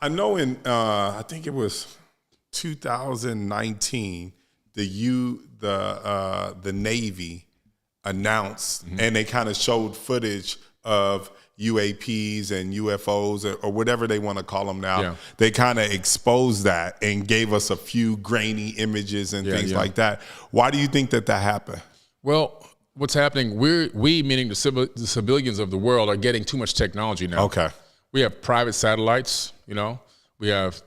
I know I think it was 2019, the Navy announced, and they kind of showed footage of UAPs and UFOs or whatever they want to call them now. Yeah. They kind of exposed that and gave us a few grainy images and things like that. Why do you think that happened? Well, what's happening, we meaning the civilians of the world, are getting too much technology now. Okay. We have private satellites, you know. We have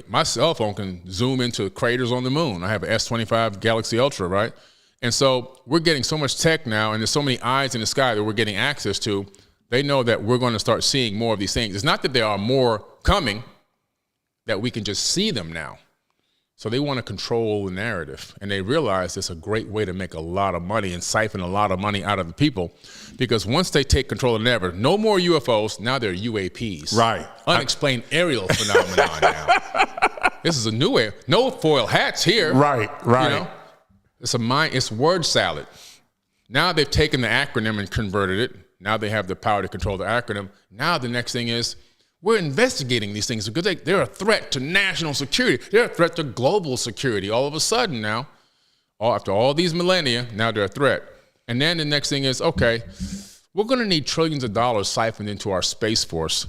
my cell phone can zoom into craters on the moon. I have an S25 Galaxy Ultra, right? And so we're getting so much tech now, and there's so many eyes in the sky that we're getting access to. They know that we're going to start seeing more of these things. It's not that there are more coming, that we can just see them now. So they want to control the narrative, and they realize it's a great way to make a lot of money and siphon a lot of money out of the people, because once they take control of the narrative, no more UFOs, now they're UAPs. Right. Unexplained aerial phenomenon now. This is a new era. No foil hats here. Right. You know? It's word salad. Now they've taken the acronym and converted it. Now they have the power to control the acronym. Now the next thing is, we're investigating these things because they're a threat to national security. They're a threat to global security. All of a sudden now, after all these millennia, now they're a threat. And then the next thing is, okay, we're going to need trillions of dollars siphoned into our Space Force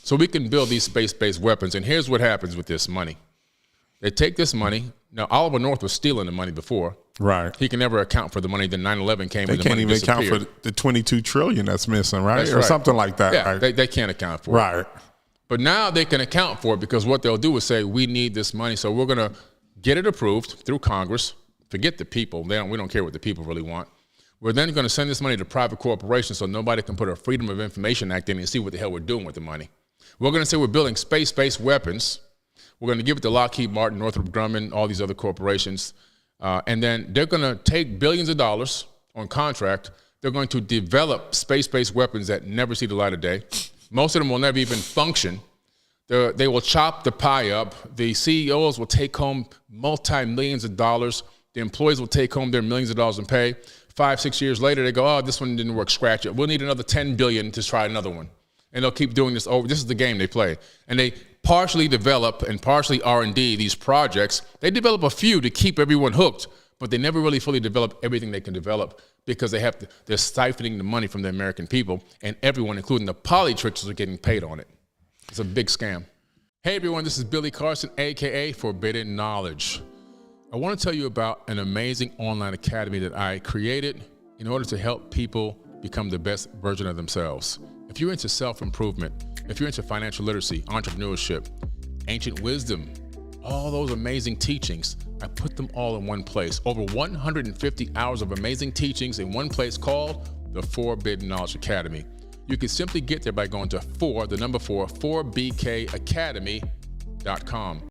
so we can build these space-based weapons. And here's what happens with this money. They take this money. Now, Oliver North was stealing the money before. Right. He can never account for the money. Then 9/11 came and the money disappeared. They can't even account for the $22 trillion that's missing, right? That's or right. something like that. Yeah, right? they can't account for it. Right. But now they can account for it, because what they'll do is say, we need this money, so we're going to get it approved through Congress. Forget the people. We don't care what the people really want. We're then going to send this money to private corporations so nobody can put a Freedom of Information Act in and see what the hell we're doing with the money. We're going to say we're building space-based weapons. We're going to give it to Lockheed Martin, Northrop Grumman, all these other corporations. And then they're going to take billions of dollars on contract. They're going to develop space-based weapons that never see the light of day. Most of them will never even function. They will chop the pie up. The CEOs will take home multi-millions of dollars. The employees will take home their millions of dollars in pay. 5-6 years later, they go, oh, this one didn't work, scratch it. We'll need another $10 billion to try another one. And they'll keep doing this over. This is the game they play. And they partially develop and partially R&D these projects. They develop a few to keep everyone hooked, but they never really fully develop everything they can develop, because they're siphoning the money from the American people, and everyone, including the polytricksters, are getting paid on it. It's a big scam. Hey everyone, this is Billy Carson, AKA Forbidden Knowledge. I want to tell you about an amazing online academy that I created in order to help people become the best version of themselves. If you're into self-improvement, if you're into financial literacy, entrepreneurship, ancient wisdom, all those amazing teachings, I put them all in one place. Over 150 hours of amazing teachings in one place called the Forbidden Knowledge Academy. You can simply get there by going to 4BKacademy.com.